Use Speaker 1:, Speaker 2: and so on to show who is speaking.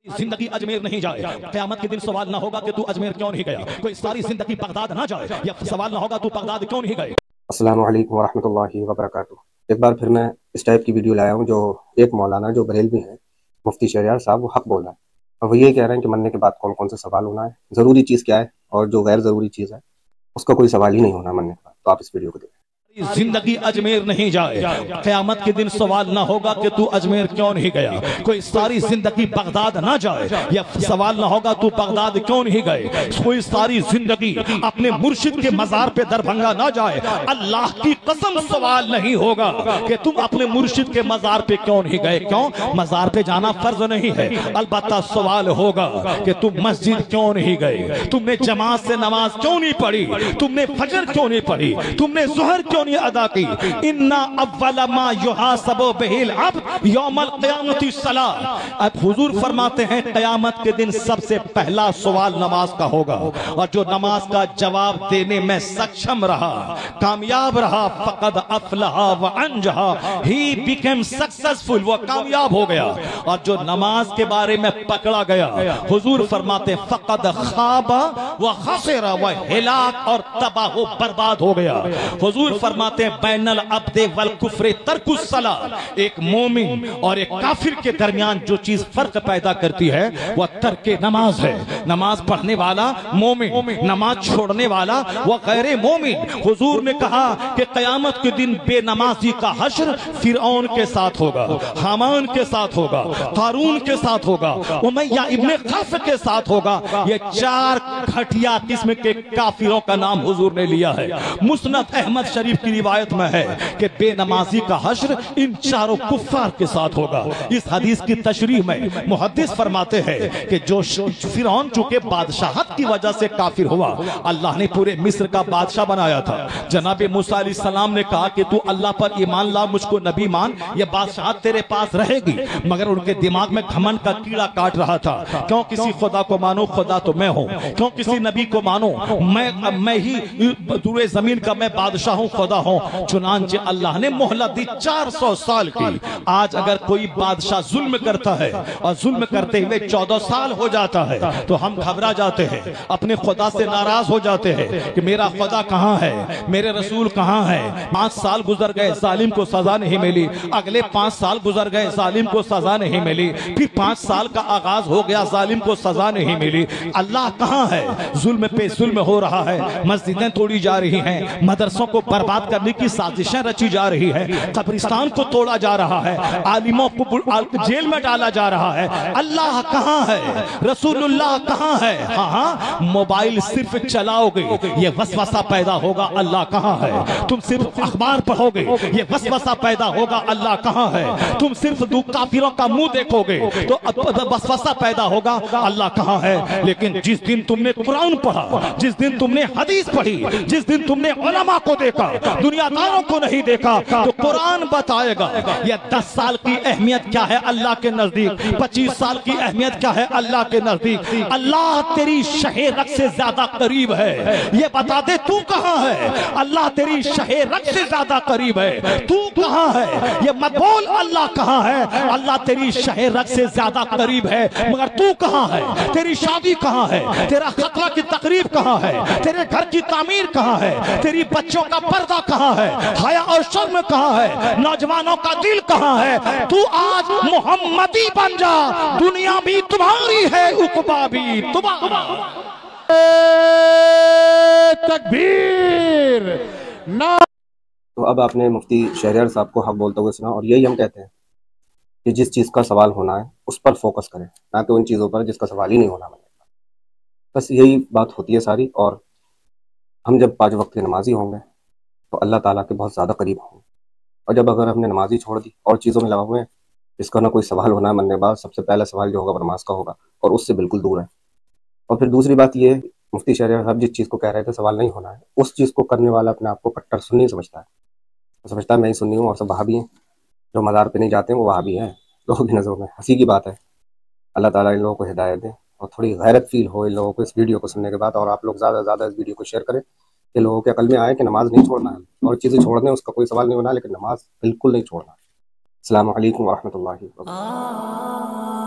Speaker 1: जिंदगी अजमेर नहीं जाए, क़यामत के दिन सवाल ना होगा कि तू अजमेर क्यों नहीं गया। कोई सारी जिंदगी बगदाद ना जाए, या सवाल ना होगा तू बगदाद क्यों नहीं गए।
Speaker 2: अस्सलामु अलैकुम वरहमतुल्लाहि वबरकातुहू। एक बार फिर मैं इस टाइप की वीडियो लाया हूँ जो एक मौलाना जो बरेलवी हैं मुफ्ती शहरयार साहब वो हक बोल रहा है और वो ये कह रहे हैं कि मरने के बाद कौन कौन से सवाल होना है, ज़रूरी चीज़ क्या है और जो गैर ज़रूरी चीज़ है उसका कोई सवाल ही नहीं होना मरने के बाद। तो आप इस वीडियो को देखें।
Speaker 1: जिंदगी अजमेर नहीं जाए, क़यामत के दिन सवाल ना होगा कि तू अजमेर क्यों नहीं गया। कोई सारी जिंदगी बगदाद ना जाए, या सवाल ना होगा तू बगदाद क्यों नहीं गए। कोई सारी जिंदगी अपने मुर्शिद के मजार पे दरभंगा ना जाए, अल्लाह की कसम सवाल नहीं होगा कि तुम अपने मुर्शिद के मजार पे क्यों नहीं गए। क्यों? मजार पे जाना फर्ज नहीं है, अलबत्ता सवाल होगा कि तुम मस्जिद क्यों नहीं गए, तुमने जमात से नमाज क्यों नहीं पढ़ी, तुमने फजर क्यों नहीं पढ़ी, तुमने ज़ोहर क्यों अदा की। इन्ना अव्वल मा युहासबु बिहिल अब्द यौमल क़यामति सलाह। अब हुजूर फरमाते हैं क़यामत के दिन सबसे पहला सवाल नमाज का होगा, और जो नमाज का जवाब देने में सक्षम रहा, कामयाब रहा, फ़क़द अफ़लहा व अंजहा, ही बिकेम सक्सेसफुल, वो कामयाब हो गया। और जो नमाज के बारे में पकड़ा गया, हुजूर फरमाते फ़क़द ख़ाबा व ख़सिरा, व हिलाक और तबाह व बर्बाद हो गया। हुजूर फरमाते हैं बैनल अब्दे वल कुफ्रे तर्कुस सलाह। एक मोमिन और एक काफिर के दरमियान जो चीज फर्क पैदा करती है वह तर्के नमाज है। नमाज पढ़ने वाला मोमिन, नमाज छोड़ने वाला वह गैर मोमिन। हुजूर ने कहा कि क़यामत के दिन बेनमाजी का हश्र फिरऔन के साथ होगा, हामान के साथ होगा, कारून के साथ होगा, उमय्या इब्ने खल्फ के साथ होगा। ये चार घटिया किस्म के काफिरों का नाम हुजूर ने लिया है। मुस्नद अहमद शरीफ की रिवायत में है कि बेनमाजी का हश्र इन चारों कुफ्फार के साथ होगा। इस हदीस की तशरीह में मुहद्दिस फरमाते हैं कि जो फिरौन चूंकि बादशाहत की वजह से काफिर हुआ, अल्लाह ने पूरे मिस्र का बादशाह बनाया था। जनाब मूसा अलैहिस्सलाम ने कहा कि तू अल्लाह पर ईमान ला, मुझको नबी मान, ये बादशाहत तेरे पास रहेगी। मगर उनके दिमाग में घमंड का कीड़ा काट रहा था। क्यों किसी खुदा को मानो, खुदा तो मैं हूँ। क्यों किसी नबी को मानो, मैं ही पूरे जमीन का मैं बादशाह हूँ, खुदा हूँ। चुनांचे अल्लाह ने मोहलत दी 400 साल की। आज अगर कोई बादशाह जुल्म करता है और जुल्म करते हुए 14 साल हो जाता है तो हम घबरा जाते हैं, अपने खुदा से नाराज हो जाते हैं कि मेरा खुदा कहाँ है, मेरे रसूल कहाँ है। 5 साल गुजर गए, जालिम को सजा नहीं मिली। अगले 5 साल गुजर गए, जालिम को सजा नहीं मिली। फिर 5 साल का आगाज हो गया, जालिम को सजा नहीं मिली। अल्लाह कहाँ है? जुल्म पे जुल्म हो रहा है, मस्जिदें तोड़ी जा रही हैं, मदरसों को बर्बाद करने की साजिशें रची जा रही है, कब्रिस्तान को तोड़ा जा रहा है, आलिमों को जेल में डाला जा रहा है। अल्लाह कहाँ है? रसूलुल्लाह कहाँ है? हाँ, मोबाइल सिर्फ चलाओगे ये वसवसा पैदा होगा, अल्लाह कहाँ है। तुम सिर्फ अखबार पढ़ोगे ये वसवसा पैदा होगा, अल्लाह कहाँ है। तुम सिर्फ दो काफिरों का मुंह देखोगे तो वसवसा पैदा होगा, अल्लाह कहाँ है। लेकिन जिस दिन तुमने कुरान पढ़ा, जिस दिन तुमने हदीस पढ़ी, जिस दिन तुमने उलमा को देखा, दुनियादारों को नहीं देखा, तो कुरान बताएगा ये 10 साल की अहमियत क्या है अल्लाह के नजदीक, 25 साल की अहमियत क्या है अल्लाह के नजदीक। अल्लाह तेरी शहे रग से ज्यादा करीब है, ये बता दे तू कहाँ है। अल्लाह तेरी शहे रग से ज्यादा करीब है, तू कहाँ है। ये मत बोल अल्लाह कहाँ है, अल्लाह तेरी शहे रग से ज्यादा करीब है, मगर तू कहाँ है। तेरी शादी कहाँ है, तेरा खतरा की तकरीब कहाँ है, तेरे घर की तामीर कहाँ है, तेरी बच्चों का पर्दा कहाँ है, हया और शर्म कहाँ है, नौजवानों का दिल कहाँ है। तू आज मोहम्मदी बन जा, दुनिया भी तुम्हारी है, उक़बा भी तुम्हारा। तकबीर ना।
Speaker 2: तो अब आपने मुफ्ती शहरयार साहब को हक बोलते हुए सुना, और यही हम कहते हैं कि जिस चीज़ का सवाल होना है उस पर फोकस करें, ना कि उन चीज़ों पर जिसका सवाल ही नहीं होना। बस यही बात होती है सारी। और हम जब 5 वक्त के नमाजी होंगे तो अल्लाह ताला के बहुत ज़्यादा करीब होंगे। और जब अगर हमने नमाजी छोड़ दी और चीज़ों में लगा हुए हैं जिसका ना कोई सवाल होना है मरने के बाद, सबसे पहला सवाल जो होगा वो नमाज का होगा, और उससे बिल्कुल दूर है। और फिर दूसरी बात ये, मुफ्ती शहरयार साहब जिस चीज़ को कह रहे थे सवाल नहीं होना है, उस चीज़ को करने वाला अपने आप को कट्टर सुन्नी समझता है। तो समझता है मैं ही सुन्नी हूँ और सब वहाबी हैं, जो मज़ार पे नहीं जाते हैं वो वहाबी हैं। लोगों की नज़रों में हंसी की बात है। अल्लाह ताला इन लोगों को हिदायत दे और थोड़ी गैरत फील हो इन लोगों को इस वीडियो को सुनने के बाद। और आप लोग ज़्यादा से ज़्यादा इस वीडियो को शेयर करें कि लोगों के अकल में आए कि नमाज नहीं छोड़ना है, और चीज़ें छोड़ने उसका कोई सवाल नहीं होना, लेकिन नमाज बिल्कुल नहीं छोड़ना। अस्सलामु अलैकुम वरहमतुल्लाहि वबरकातुहू।